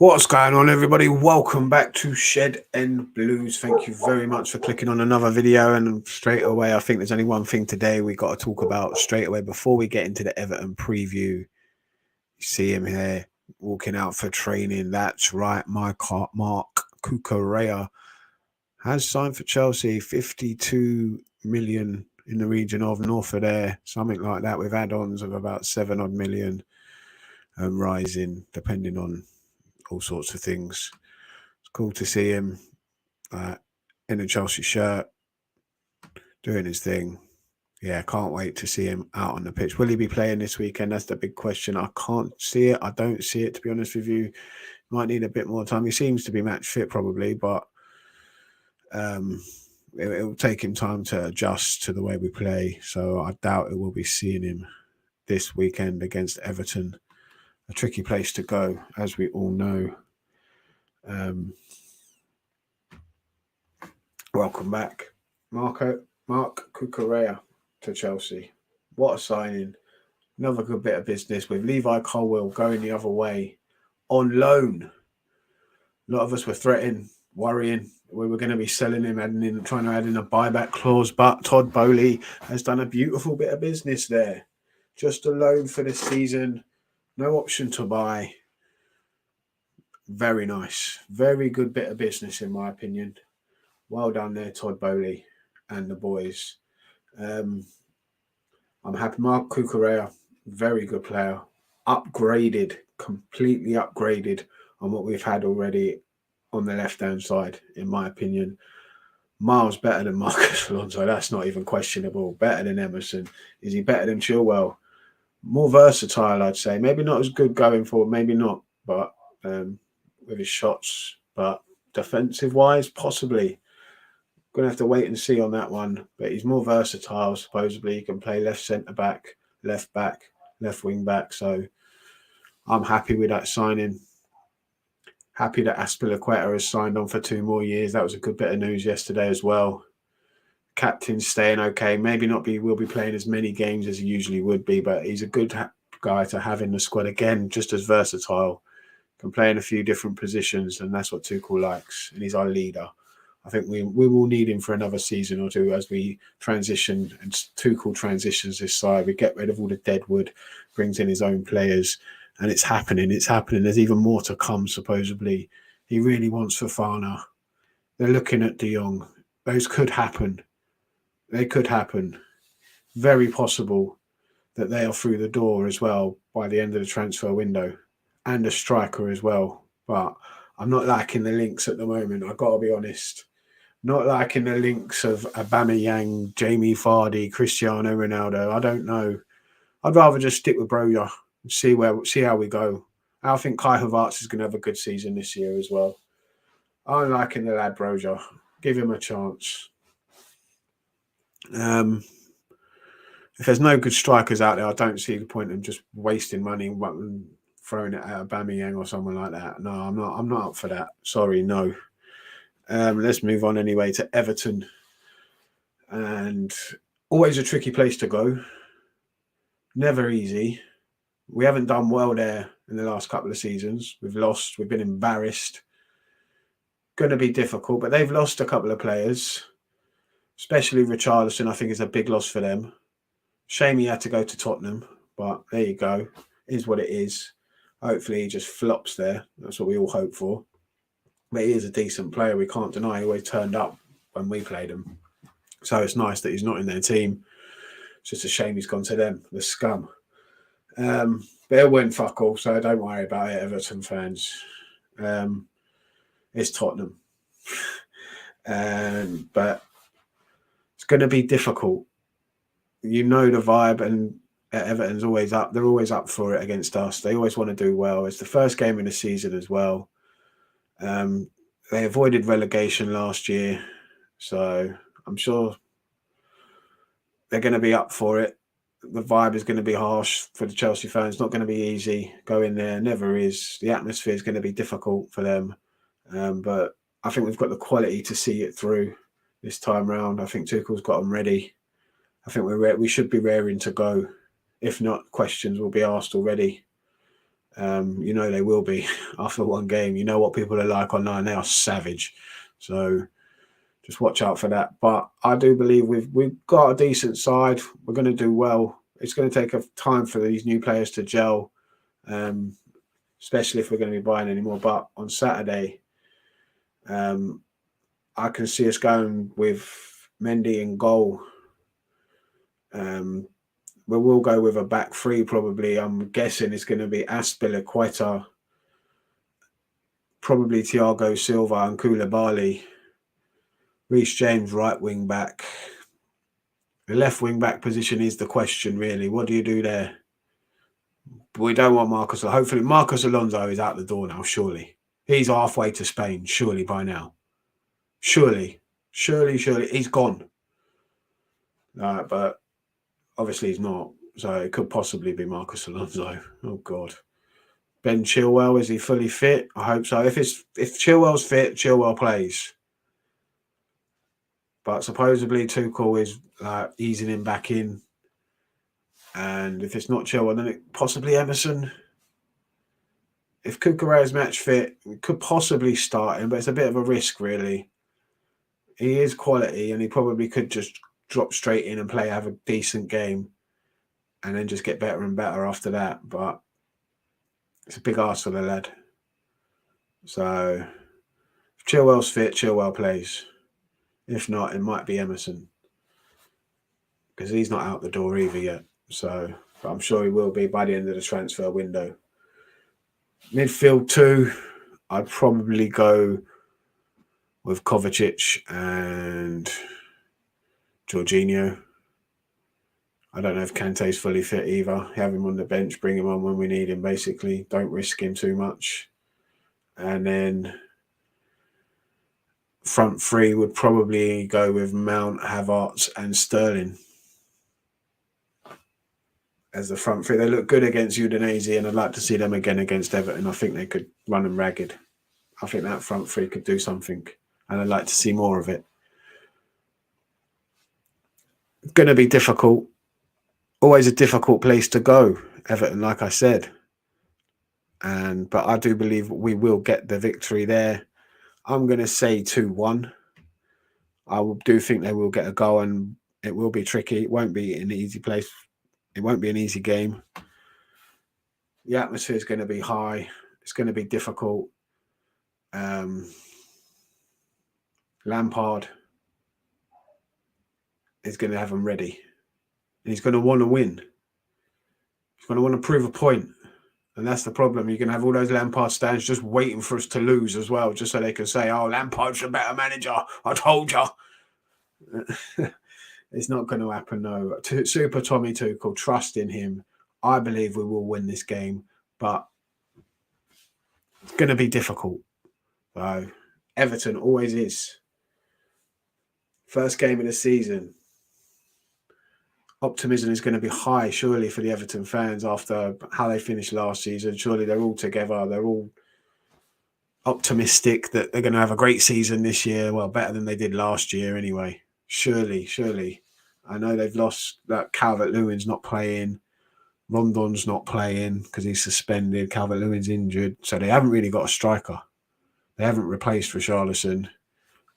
What's going on, everybody? Welcome back to Shed and Blues. Thank you very much for clicking on another video. And straight away, I think there's only one thing today we got to talk about straight away before we get into the Everton preview. You see him here walking out for training. That's right, Mark Cucurella has signed for Chelsea, 52 million in the region of north of there, something like that, with add-ons of about 7 odd million, rising depending on all sorts of things. It's cool to see him in a Chelsea shirt doing his thing. Yeah, can't wait to see him out on the pitch. Will he be playing this weekend? That's the big question. I can't see it. I don't see it, to be honest with you. Might need a bit more time. He seems to be match fit probably, but it will take him time to adjust to the way we play. So I doubt it will be seeing him this weekend against Everton. A tricky place to go, as we all know. Welcome back, Mark Cucurella to Chelsea. What a signing. Another good bit of business with Levi Colwill going the other way on loan. A lot of us were threatening, worrying we were going to be selling him, trying to add in a buyback clause, but Todd Bowley has done a beautiful bit of business there. Just a loan for this season, no option to buy. Very nice. Very good bit of business, in my opinion. Well done there, Todd Bowley and the boys. I'm happy. Mark Cucurella, very good player. Upgraded, completely upgraded on what we've had already on the left-hand side, in my opinion. Miles better than Marcus Alonso. That's not even questionable. Better than Emerson. Is he better than Chilwell? More versatile, I'd say. Maybe not as good going forward. Maybe not, but with his shots. But defensive-wise, possibly. Going to have to wait and see on that one. But he's more versatile, supposedly. He can play left centre-back, left wing back. So I'm happy with that signing. Happy that Aspilicueta has signed on for 2 more years. That was a good bit of news yesterday as well. Captain's staying okay. Maybe not will be playing as many games as he usually would be, but he's a good guy to have in the squad. Again, just as versatile. Can play in a few different positions, and that's what Tuchel likes. And he's our leader. I think we will need him for another season or two as we transition and Tuchel transitions this side. We get rid of all the dead wood, brings in his own players. And it's happening. It's happening. There's even more to come, supposedly. He really wants Fofana. They're looking at De Jong. Those could happen. They could happen. Very possible that they are through the door as well by the end of the transfer window. And a striker as well. But I'm not liking the links at the moment. I've got to be honest. Not liking the links of Aubameyang, Jamie Vardy, Cristiano Ronaldo. I don't know. I'd rather just stick with Broja. See how we go. I think Kai Havertz is going to have a good season this year as well. I'm liking the lad Broja. Give him a chance. If there's no good strikers out there, I don't see the point in just wasting money and throwing it at Aubameyang or someone like that. No, I'm not up for that. Sorry, no. Let's move on anyway to Everton. And always a tricky place to go. Never easy. We haven't done well there in the last couple of seasons. We've lost. We've been embarrassed. Going to be difficult, but they've lost a couple of players, especially Richarlison. I think is a big loss for them. Shame he had to go to Tottenham, but there you go. It is what it is. Hopefully he just flops there. That's what we all hope for. But he is a decent player. We can't deny he always turned up when we played him. So it's nice that he's not in their team. It's just a shame he's gone to them, the scum. They'll win fuck all, so don't worry about it, Everton fans. It's Tottenham. But it's going to be difficult. You know the vibe, and Everton's always up. They're always up for it against us. They always want to do well. It's the first game of the season as well. They avoided relegation last year, so I'm sure they're going to be up for it. The vibe is going to be harsh for the Chelsea fans. It's not going to be easy. Go in there, never is. The atmosphere is going to be difficult for them. But I think we've got the quality to see it through this time round. I think Tuchel's got them ready. I think we should be raring to go. If not, questions will be asked already. You know they will be after one game. You know what people are like online; they are savage. So just watch out for that. But I do believe we've got a decent side. We're going to do well. It's going to take a time for these new players to gel, especially if we're going to be buying any more. But on Saturday, I can see us going with Mendy in goal. We will go with a back three probably. I'm guessing it's going to be Aspilicueta, probably Thiago Silva and Koulibaly. Reece James right wing back. The left wing back position is the question, really. What do you do there? We don't want Marcus. Hopefully, Marcus Alonso is out the door now. Surely he's halfway to Spain. Surely by now. Surely he's gone. But obviously he's not. So it could possibly be Marcus Alonso. Oh God. Ben Chilwell, is he fully fit? I hope so. If Chilwell's fit, Chilwell plays. But supposedly Tuchel is easing him back in. And if it's not Chilwell, then it possibly Emerson. If Cucurella's match fit, we could possibly start him, but it's a bit of a risk, really. He is quality, and he probably could just drop straight in and have a decent game, and then just get better and better after that. But it's a big ask for the lad. So if Chilwell's fit, Chilwell plays. If not, it might be Emerson, because he's not out the door either yet. So, but I'm sure he will be by the end of the transfer window. Midfield 2, I'd probably go with Kovacic and Jorginho. I don't know if Kante's fully fit either. Have him on the bench, bring him on when we need him, basically. Don't risk him too much. And then front 3 would probably go with Mount, Havertz and Sterling as the front 3. They look good against Udinese, and I'd like to see them again against Everton. I think they could run them ragged. I think that front 3 could do something, and I'd like to see more of it. It's going to be difficult. Always a difficult place to go, Everton, like I said. But I do believe we will get the victory there. I'm going to say 2-1. I do think they will get a goal, and it will be tricky. It won't be an easy place. It won't be an easy game. The atmosphere is going to be high. It's going to be difficult. Lampard is going to have them ready. And he's going to want to win. He's going to want to prove a point. And that's the problem. You're going to have all those Lampard stands just waiting for us to lose as well, just so they can say, oh, Lampard's a better manager. I told you. It's not going to happen, no. Super Tommy Tuchel, trust in him. I believe we will win this game, but it's going to be difficult. So, Everton always is. First game of the season. Optimism is going to be high, surely, for the Everton fans after how they finished last season. Surely they're all together. They're all optimistic that they're going to have a great season this year. Well, better than they did last year anyway. Surely. I know they've lost that Calvert-Lewin's not playing. Rondon's not playing because he's suspended. Calvert-Lewin's injured. So they haven't really got a striker. They haven't replaced Richarlison.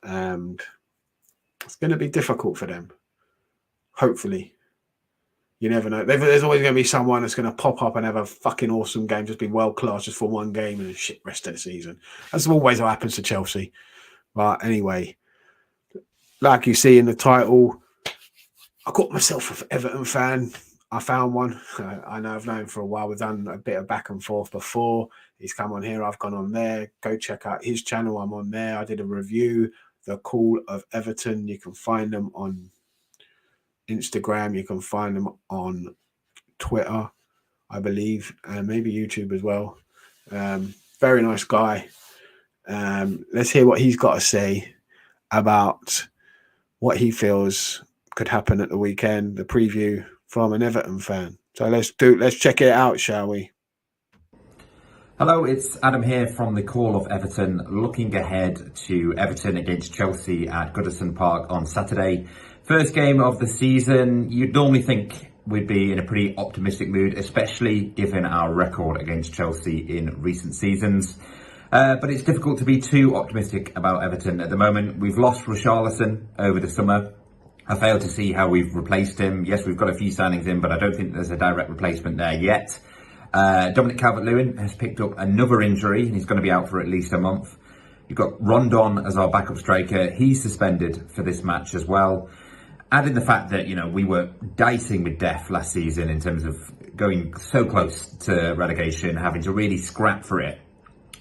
And it's going to be difficult for them. Hopefully. You never know. There's always going to be someone that's going to pop up and have a fucking awesome game, just be world-class just for one game and a shit rest of the season. That's always what happens to Chelsea. But anyway, like you see in the title, I got myself an Everton fan. I found one. I know I've known him for a while. We've done a bit of back and forth before. He's come on here. I've gone on there. Go check out his channel. I'm on there. I did a review, The Call of Everton. You can find them on Instagram. You can find them on Twitter, I believe, and maybe YouTube as well. Very nice guy. Let's hear what he's got to say about what he feels could happen at the weekend, the preview from an Everton fan. So let's check it out, shall we? Hello, it's Adam here from the Call of Everton, looking ahead to Everton against Chelsea at Goodison Park on Saturday. First game of the season. You'd normally think we'd be in a pretty optimistic mood, especially given our record against Chelsea in recent seasons. But it's difficult to be too optimistic about Everton at the moment. We've lost Richarlison over the summer. I fail to see how we've replaced him. Yes, we've got a few signings in, but I don't think there's a direct replacement there yet. Dominic Calvert-Lewin has picked up another injury and he's going to be out for at least a month. You've got Rondon as our backup striker. He's suspended for this match as well. Add in the fact that, we were dicing with death last season in terms of going so close to relegation, having to really scrap for it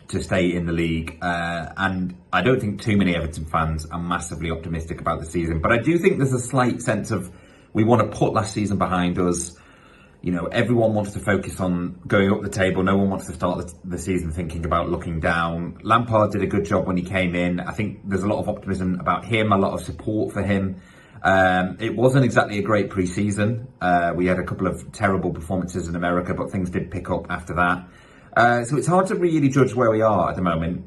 to stay in the league. And I don't think too many Everton fans are massively optimistic about the season. But I do think there's a slight sense of we want to put last season behind us. Everyone wants to focus on going up the table. No one wants to start the season thinking about looking down. Lampard did a good job when he came in. I think there's a lot of optimism about him, a lot of support for him. It wasn't exactly a great pre-season. We had a couple of terrible performances in America, but things did pick up after that. So it's hard to really judge where we are at the moment.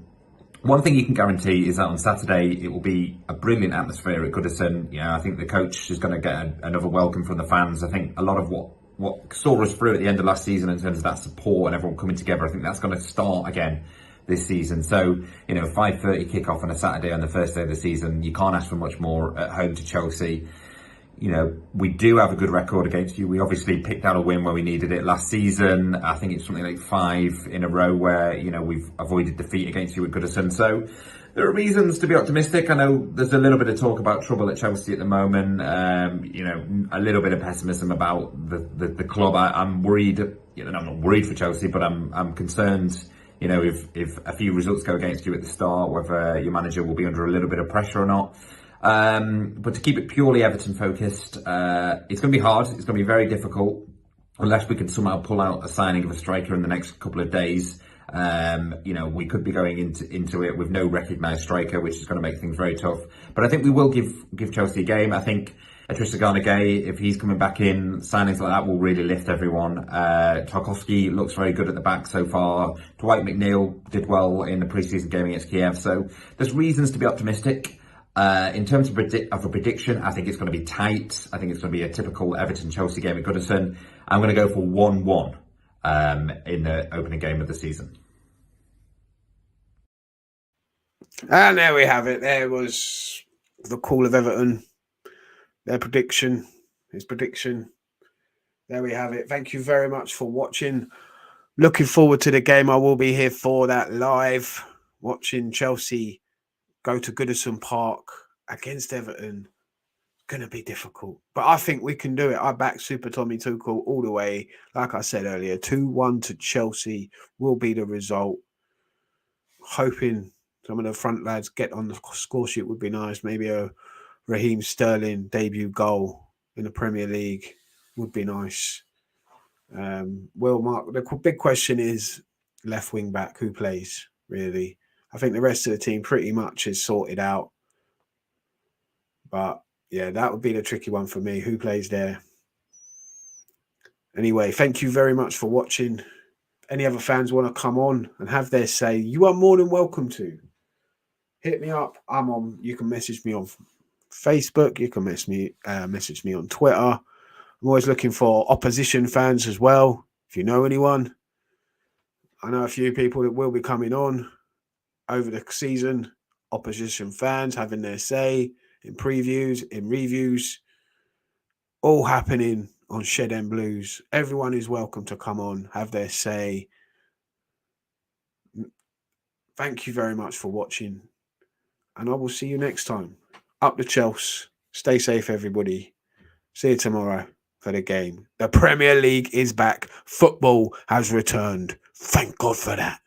One thing you can guarantee is that on Saturday, it will be a brilliant atmosphere at Goodison. I think the coach is going to get another welcome from the fans. I think a lot of what saw us through at the end of last season in terms of that support and everyone coming together, I think that's going to start again this season. So, 5:30 kickoff on a Saturday on the first day of the season, you can't ask for much more at home to Chelsea. We do have a good record against you. We obviously picked out a win where we needed it last season. I think it's something like 5 in a row where, we've avoided defeat against you at Goodison. So there are reasons to be optimistic. I know there's a little bit of talk about trouble at Chelsea at the moment. A little bit of pessimism about the club. I'm worried, I'm not worried for Chelsea, but I'm concerned, if a few results go against you at the start, whether your manager will be under a little bit of pressure or not. But to keep it purely Everton focused, it's going to be hard. It's going to be very difficult unless we can somehow pull out a signing of a striker in the next couple of days. We could be going into it with no recognised striker, which is going to make things very tough. But I think we will give Chelsea a game. I think Idrissa Gana Gueye, if he's coming back in, signings like that will really lift everyone. Tarkowski looks very good at the back so far. Dwight McNeil did well in the pre-season game against Kiev. So there's reasons to be optimistic. In terms of a prediction, I think it's going to be tight. I think it's going to be a typical Everton-Chelsea game at Goodison. I'm going to go for 1-1 in the opening game of the season. And there we have it. There was the call of Everton. Their prediction, his prediction. There we have it. Thank you very much for watching. Looking forward to the game. I will be here for that live, watching Chelsea go to Goodison Park against Everton. Going to be difficult, but I think we can do it. I back Super Tommy Tuchel all the way. Like I said earlier, 2-1 to Chelsea will be the result. Hoping some of the front lads get on the score sheet would be nice. Maybe a Raheem Sterling debut goal in the Premier League would be nice. Mark, the big question is left wing back, who plays, really? I think the rest of the team pretty much is sorted out. But yeah, that would be the tricky one for me. Who plays there? Anyway, thank you very much for watching. Any other fans want to come on and have their say, you are more than welcome to. Hit me up. I'm on. You can message me on Facebook. You can message me on Twitter. I'm always looking for opposition fans as well. If you know anyone, I know a few people that will be coming on over the season. Opposition fans having their say in previews, in reviews, all happening on Shed End Blues. Everyone is welcome to come on, have their say. Thank you very much for watching, and I will see you next time. Up the Chelsea. Stay safe, everybody. See you tomorrow for the game. The Premier League is back. Football has returned. Thank God for that.